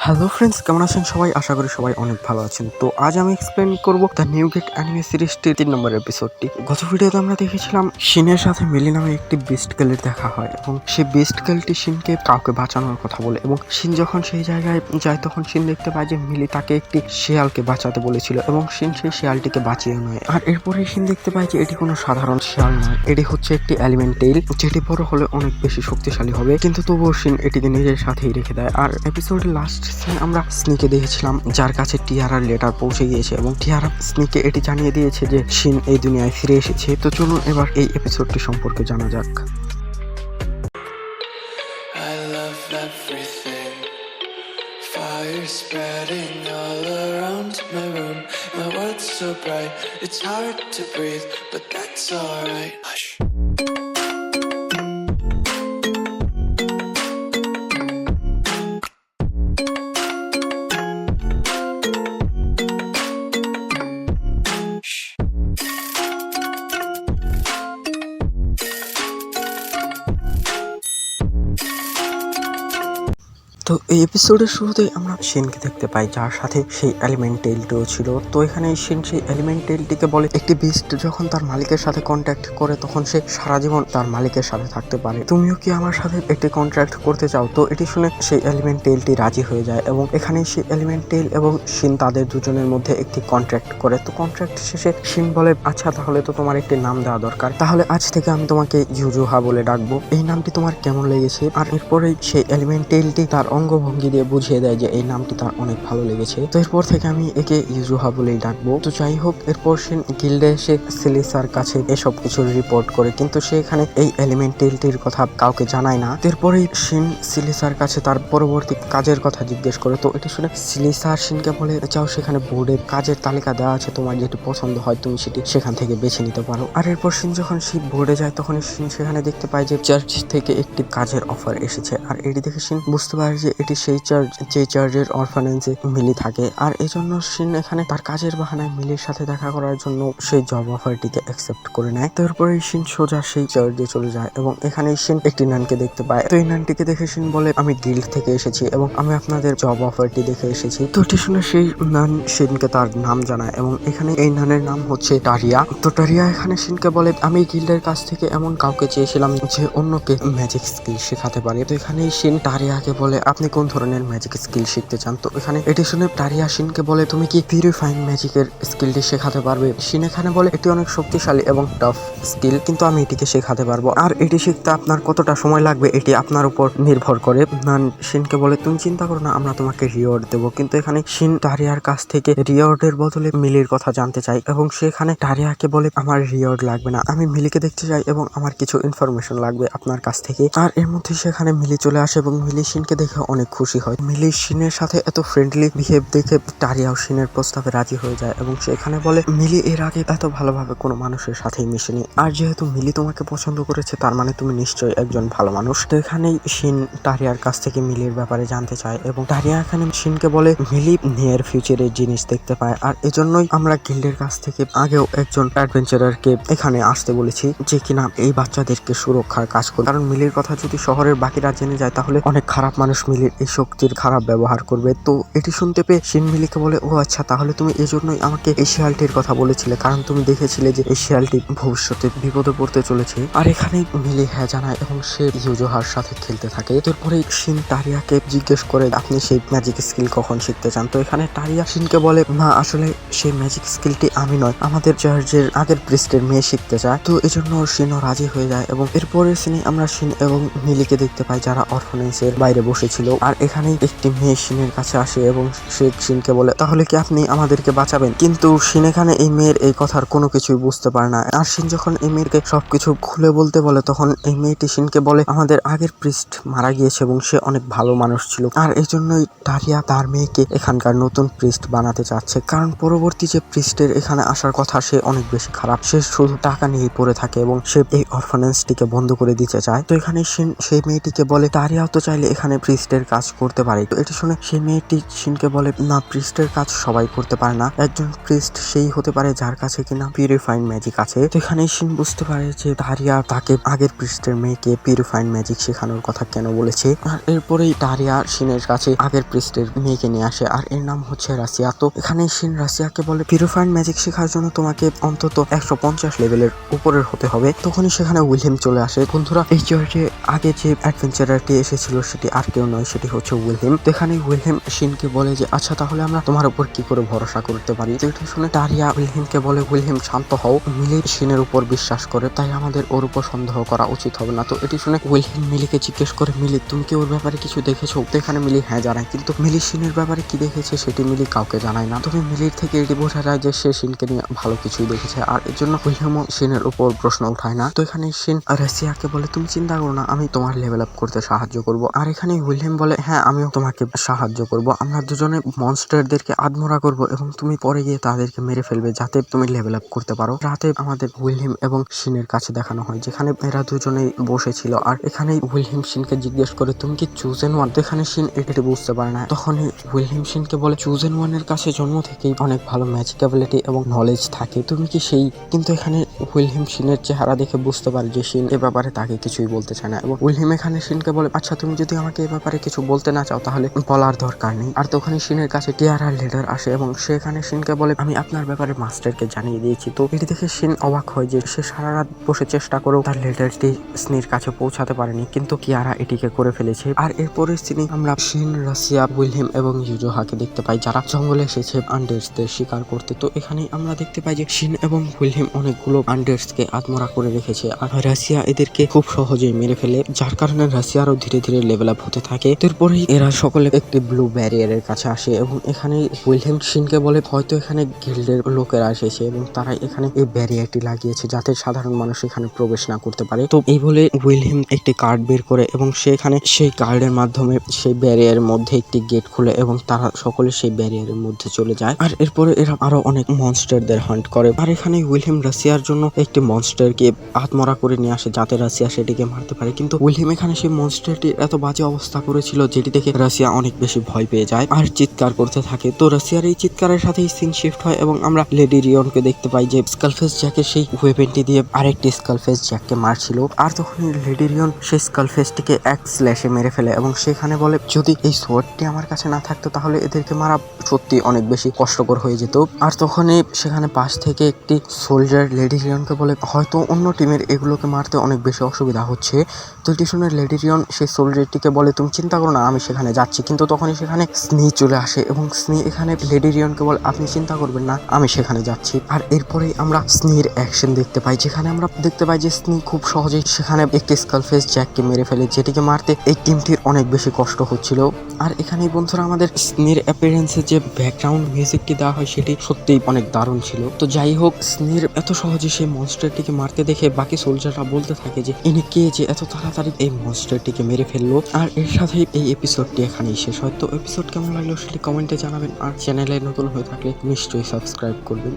Hello friends, কেমন আছেন সবাই? আশা করি সবাই অনেক ভালো আছেন। তো আজ আমি এক্সপ্লেন করব দ্য নিউ গেট অ্যানিমে সিরিজটির 3 নম্বর এপিসোডটি। গত ভিডিওতে আমরা দেখেছিলাম শিনের সাথে মিলি নামে একটি বিস্ট গার্লের দেখা হয় এবং সেই বিস্ট গার্লটি শিনকে কাউকে বাঁচানোর কথা বলে এবং শিন যখন সেই জায়গায় যায় তখন শিন দেখতে পায় যে মিলি তাকে একটি শিয়ালকে বাঁচাতে বলেছিল এবং শিন সেই শিয়ালটিকে বাঁচিয়ে নেয়। আর এরপরে শিন দেখতে পায় যে এটি কোনো সাধারণ শিয়াল নয়, এটি হচ্ছে একটি এলিমেন্টেল, যেটি বড় হলে অনেক বেশি শক্তিশালী হবে, কিন্তু তবুও শিন এটিকে নিজের সাথেই রেখে দেয়। আর এপিসোডের লাস্ট সিনে আমরা স্নিকে দেখেছিলাম যার কাছে টিয়ারার লেটার পৌঁছে গিয়েছে এবং টিয়ারা স্নিকে এটি জানিয়ে দিয়েছে যে শিন এই দুনিয়ায় ফিরে এসেছে। তো চলুন এবার এই এপিসোডটি সম্পর্কে জানা যাক। I love everything. Fire spreading all around my room. My world's so bright, it's hard to breathe, but that's alright. Hush. তো এই এপিসোডের শুরুতেই আমরা শিনকে দেখতে পাই যার সাথে সেই এলিমেন্টেলটিও ছিল। তো এখানে শিন সেই এলিমেন্টেলটিকে বলে একটি বিস্ট যখন তার মালিকের সাথে কন্ট্যাক্ট করে তখন সে সারা জীবন তার মালিকের সাথে থাকতে পারে। তুমিও কি আমার সাথে একটি কন্ট্রাক্ট করতে চাও? তো এটি শুনে সেই এলিমেন্টেলটি রাজি হয়ে যায় এবং এখানে সেই এলিমেন্টেল এবং শিন তাদের দুজনের মধ্যে একটি কন্ট্রাক্ট করে। তো কন্ট্রাক্ট শেষে শিন বলে, আচ্ছা তাহলে তো তোমার একটি নাম দেওয়া দরকার, তাহলে আজ থেকে আমি তোমাকে ইউজুহা বলে ডাকবো, এই নামটি তোমার কেমন লেগেছে? আর এরপরে সেই এলিমেন্টেলটি তার অঙ্গভঙ্গি দিয়ে বুঝিয়ে দেয় যে এই নামটি তার অনেক ভালো লেগেছে, তো এরপর থেকে আমি একে ইউজুহা বলেই ডাকবো। তো যাই হোক, এরপর শিন গিল্ডে এসে সিলিসার কাছে এসব কিছু রিপোর্ট করে, কিন্তু সে এখানে এই এলিমেন্টেলটির কথা কাউকে জানায় না। এরপরেই শিন সিলিসার কাছে তার পরবর্তী কাজের কথা জিজ্ঞেস করে। তো এটি শুনে সিলিসার শিনকে বলে, যাও সেখানে বোর্ডে কাজের তালিকা দেওয়া আছে, তোমার যেটি পছন্দ হয় তুমি সেটি সেখান থেকে বেছে নিতে পারো। আর এরপর শিন যখন সেই বোর্ডে যায় তখন শিন সেখানে দেখতে পায় যে চার্চ থেকে একটি কাজের অফার এসেছে। আর এটি দেখে শিন বুঝতে পারে যে এটি সেই চার্চ যে চার্চের অরফানেজে মিলি থাকে। আর এই জন্য শিন এখানে তার কাজের বাহানায় মিলির সাথে দেখা করার জন্য সেই জব অফারটিকে অ্যাকসেপ্ট করে নেয়। তারপরে শিন সোজা সেই চার্চে চলে যায় এবং এখানে শিন একটি নানকে দেখতে পায়। তো এই নানটিকে দেখে শিন বলে, আমি গিল্ড থেকে এসেছি এবং আমি আপনাদের জব অফারটি দেখে এসেছি। তো এটি শুনে সেই নান শিনকে তার নাম জানায় এবং এখানে এই নানের নাম হচ্ছে টারিয়া। তো টারিয়া এখানে শিনকে বলে, আমি গিল্ডের কাছ থেকে এমন কাউকে চেয়েছিলাম যে অন্যকে ম্যাজিক স্কিল শেখাতে পারে। তো এখানে শিন টারিয়াকে বলে, আপনি কোন ধরনের ম্যাজিক স্কিল শিখতে চান? তো এখানে এটি শুনে টারিয়া শিনকে বলে, তুমি কি পিউরিফাইং ম্যাজিকের স্কিলটি শেখাতে পারবে? শিন এখানে বলে, এটি অনেক শক্তিশালী এবং টাফ স্কিল, কিন্তু আমি এটিকে শেখাতে পারবো। আর এটি শিখতে আপনার কতটা সময় লাগবে এটি আপনার উপর নির্ভর করে। নান শিনকে বলে, তুমি চিন্তা করো না, আমরা তোমাকে রিওয়ার্ড দেবো। কিন্তু এখানে শিন টারিয়ার কাছ থেকে রিওয়ার্ডের বদলে মিলির কথা জানতে চাই এবং সেখানে টারিয়াকে বলে, আমার রিওয়ার্ড লাগবে না, আমি মিলিকে দেখতে চাই এবং আমার কিছু ইনফরমেশন লাগবে আপনার কাছ থেকে। আর এর মধ্যে সেখানে মিলি চলে আসে এবং মিলি শিনকে দেখে অনেক খুশি হয়। মিলি শিনের সাথে এত ফ্রেন্ডলি বিহেভ দেখে টারিয়াও শিনের প্রস্তাবে রাজি হয়ে যায় এবং সেখানে বলে, মিলি এর আগে এত ভালোভাবে কোনো মানুষের সাথেই মিশেনি, আর যেহেতু মিলি তোমাকে পছন্দ করেছে তার মানে তুমি নিশ্চয়ই একজন ভালো মানুষ। তো এখানেই শিন টারিয়ার কাছ থেকে মিলির ব্যাপারে জানতে চায় এবং টারিয়া এখানে শিনকে বলে, মিলি নিয়ার ফিউচারের জিনিস দেখতে পায়, আর এজন্যই আমরা গিল্ডের কাছ থেকে আগেও একজন অ্যাডভেঞ্চারারকে এখানে আসতে বলেছি যে কিনা এই বাচ্চাদেরকে সুরক্ষার কাজ করে, কারণ মিলির কথা যদি শহরের বাকিরা জেনে যায় তাহলে অনেক খারাপ মানুষ মিলির এই শক্তির খারাপ ব্যবহার করবে। তো এটি শুনতে পেয়ে শিন মিলিকে বলে, ও আচ্ছা, তাহলে তুমি এই জন্যই আমাকে এই শিয়ালটির কথা বলেছিলে, কারণ তুমি দেখেছিলে যে এই শিয়ালটি ভবিষ্যতে বিপদে পড়তে চলেছে। আর এখানেই মিলি হ্যাঁ জানায় এবং সে ইউজোহার সাথে খেলতে থাকে। এরপরে শিন টারিয়াকে জিজ্ঞেস করে, আপনি সেই ম্যাজিক স্কিল কখন শিখতে চান? তো এখানে টারিয়া শিনকে বলে, না আসলে সেই ম্যাজিক স্কিলটি আমি নয়, আমাদের চার্চের আগের প্রিস্টের মেয়ে শিখতে চায়। তো এই জন্য শিনও রাজি হয়ে যায় এবং এরপরের সিনে আমরা শিন এবং মিলিকে দেখতে পাই যারা অরফানেজের বাইরে বসেছিল। আর এখানেই একটি মেয়ে শিনের কাছে আসে এবং সে শিনকে বলে, তাহলে কি আপনি আমাদেরকে বাঁচাবেন? কিন্তু শিন এখানে এই মেয়ের এই কথার কোনো কিছুই বুঝতে পারে না। আর শিন যখন এই মেয়েকে সবকিছু খুলে বলতে বলে তখন এই মেয়েটি শিনকে বলে, আমাদের আগের প্রিস্ট মারা গিয়েছে এবং সে অনেক ভালো মানুষ ছিল, আর এই জন্যই টারিয়া তার মেয়েকে এখানকার নতুন প্রিস্ট বানাতে চাচ্ছে, কারণ পরবর্তী যে প্রিস্টের এখানে আসার কথা সে অনেক বেশি খারাপ, সে শুধু টাকা নিয়ে পড়ে থাকে এবং সে এই অরফানেজটিকে বন্ধ করে দিতে চায়। তো এখানে শিন সেই মেয়েটিকে বলে, টারিয়াও তো চাইলে এখানে প্রিস্টের প্রিস্টের কাজ করতে পারে। তো এটি শুনে সেই মেয়েটি শিনকে বলে, না, প্রিস্টের কাজ সবাই করতে পারে না, একজন প্রিস্ট সেই হতে পারে যার কাছে কিনা পিউরিফাইড ম্যাজিক আছে। তো এখানে শিন বুঝতে পারে যে ডারিয়া তাকে আগের প্রিস্টের মেয়েকে পিউরিফাইড ম্যাজিক শেখানোর কথা কেন বলেছে। আর এরপরেই ডারিয়া শিনের কাছে আগের প্রিস্টের মেয়েকে নিয়ে আসে, আর এর নাম হচ্ছে রাশিয়া। তো এখানে শিন রাশিয়াকে বলে, পিউরিফাইড ম্যাজিক শেখার জন্য তোমাকে অন্তত 150 লেভেলের উপরের হতে হবে। তখনই সেখানে উইলহেম চলে আসে। বন্ধুরা, এই যে আগে যে অ্যাডভেঞ্চারারটি এসেছিল সেটি আর কেউ নয়, সেটি হচ্ছে উইলহেম। তো এখানে উইলহেম শিনকে বলে যে আচ্ছা, তাহলে আমরা তোমার উপর কি করে ভরসা করতে পারি। তো এটা শুনে ডারিয়া উইলহেমকে বলে, উইলহেম শান্ত হও, মিলি শিনের উপর বিশ্বাস করে, তাই আমাদের ওর উপর সন্দেহ করা উচিত হবে না। তো এটি শুনে উইলহেম মিলিকে জিজ্ঞেস করে, মিলি তুমি কি ওর ব্যাপারে কিছু দেখেছো? তো এখানে মিলি হ্যাঁ জানায়, কিন্তু মিলি শিনের ব্যাপারে কি দেখেছে সেটি মিলি কাউকে জানায় না। তবে মিলির থেকে এটি বোঝা যায় যে সে শিনকে নিয়ে ভালো কিছুই দেখেছে, আর এর জন্য উইলহেমও শিনের উপর প্রশ্ন উঠায় না। তো এখানে শিন রাশিয়াকে বলে, তুমি চিন্তা করো না, আমি তোমার লেভেল আপ করতে সাহায্য করব। আর এখানে উইলহেম বলে, হ্যাঁ, আমিও তোমাকে সাহায্য করব, আমরা দুজনে মনস্টারদেরকে আদমরা করব এবং তুমি পরে গিয়ে তাদেরকে মেরে ফেলবে যাতে তুমি লেভেল আপ করতে পারো। রাতে আমাদের উইলহেম এবং শিনের কাছে দেখানো হয় যেখানে এরা দুজনেই বসেছিল, আর এখানে উইলহেম শিনকে জিজ্ঞেস করে, তুমি কি চুজেন ওয়ান? তো এখানে শিন এটি বুঝতে পারে না। তখনই উইলহেম শিনকে বলে, চুজেন ওয়ানের কাছে জন্ম থেকেই অনেক ভালো ম্যাজিক অ্যাবিলিটি এবং নলেজ থাকে, তুমি কি সেই? কিন্তু এখানে উইলহেম শিনের চেহারা দেখে বুঝতে পারে যে শিন এ ব্যাপারে তাকে কিছুই বলতে চায় না, এবং উইলহেম এখানে শিনকে বলে, আচ্ছা, তুমি যদি আমাকে এ ব্যাপারে কিছু বলতে না চাও তাহলে বলার দরকার নেই। আর তখন শিনের কাছে টিয়ারার লিডার আসে এবং সে এখানে শিনকে বলে, আমি আপনার ব্যাপারে মাস্টারকে জানিয়ে দিয়েছি। তো এটি দেখে শিন অবাক হয় যে সে সারা রাত বসে চেষ্টা করেও তার লিডারটি স্নির কাছে পৌঁছাতে পারেনি, কিন্তু কিয়ারা এটিকে করে ফেলেছে। আর এরপরে সিনে আমরা শিন, রাশিয়া, উইলহেম এবং ইউজোহাকে দেখতে পাই যারা জঙ্গলে এসেছে আন্ডার্সদের শিকার করতে। তো এখানে আমরা দেখতে পাই যে শিন এবং উইলহেম অনেকগুলো আন্ডার্সকে আত্মরা করে রেখেছে, আর রাশিয়া এদেরকে খুব সহজেই মেরে ফেলে, যার কারণে রাশিয়ারও ধীরে ধীরে লেভেল আপ হতে থাকে। এরপরেই এরা সকলে একটি ব্লু ব্যারিয়ারের কাছে আসে এবং এখানে উইলহেম শিনকে বলে, হয়তো এখানে গিল্ডের লোকেরা এসেছে এবং তারা এখানে এই ব্যারিয়ারটি লাগিয়েছে যাতে সাধারণ মানুষ এখানে প্রবেশ না করতে পারে। তো এই বলে উইলহেম একটি কার্ড বের করে এবং সেখানে সেই কার্ডের মাধ্যমে সেই ব্যারিয়ারের মধ্যে একটি গেট খুলে এবং তারা সকলে সেই ব্যারিয়ারের মধ্যে চলে যায়। আর এরপরে এরা আরো অনেক মনস্টারদের হান্ট করে, আর এখানে উইলহেম রাশিয়ার জন্য একটি মনস্টারকে আত্মরা করে নিয়ে আসে যাতে রাশিয়া সেটিকে মারতে পারে, কিন্তু উইলহেম এখানে সেই মনস্টারটির এত বাজে অবস্থা করেছিল যেটি দেখে রাশিয়া অনেক বেশি ভয় পেয়ে যায় আর চিৎকার করতে থাকে। তো রাশিয়ার এই চিৎকারের সাথেই সিন শিফট হয় এবং আমরা লেডি রিয়নকে দেখতে পাই যে স্কালফেস জ্যাকের সেই ওয়েপেনটি দিয়ে আরেকটি স্কালফেস জ্যাককে মারছিল, আর তখন লেডি রিয়ন সেই স্কালফেসটিকে এক স্ল্যাশে মেরে ফেলে এবং সেখানে বলে, যদি এই সোয়ার্ডটি আমার কাছে না থাকতো তাহলে এদেরকে মারা সত্যি অনেক বেশি কষ্টকর হয়ে যেত। আর তখনই সেখানে পাশ থেকে একটি সোলজার লেডি রিয়নকে বলে, হয়তো অন্য টিমের এগুলোকে মারতে অনেক বেশি অসুবিধা হচ্ছে। তো এটি শুনে লেডি রিয়ন সেই সোলজারটিকে বলে, তুমি চিন্তা করো না, আমি সেখানে যাচ্ছি। কিন্তু তখনই সেখানে স্নি চলে আসে এবং স্নি এখানে লেডি রিয়নকে বলে, আপনি চিন্তা করবেন না, আমি সেখানে যাচ্ছি। আর এরপরেই আমরা স্নির অ্যাকশন দেখতে পাই যেখানে আমরা দেখতে পাই যে স্নি খুব সহজেই সেখানে একটি স্কালফেস জ্যাককে মেরে ফেলে, যেটিকে মারতে এই টিমটির অনেক বেশি কষ্ট হচ্ছিল। আর এখানেই বন্ধুরা আমাদের স্নির অ্যাপিয়ারেন্সে যে ব্যাকগ্রাউন্ড মিউজিকটি দেওয়া হয় সেটি সত্যিই অনেক দারুণ ছিল। তো যাই হোক, স্নির এত সহজে সেই মনস্টারটিকে মারতে দেখে বাকি সোলজাররা বলতে থাকে যে ইনি কে যে এত তাড়াতাড়ি এই মনস্টারটিকে মেরে ফেললো। আর এর সাথেই এই এপিসোডটি এখানেই শেষ হয়। তো এপিসোড কেমন লাগলো সেটি কমেন্টে জানাবেন, আর চ্যানেলে নতুন হয়ে থাকলে নিশ্চয়ই সাবস্ক্রাইব করবেন।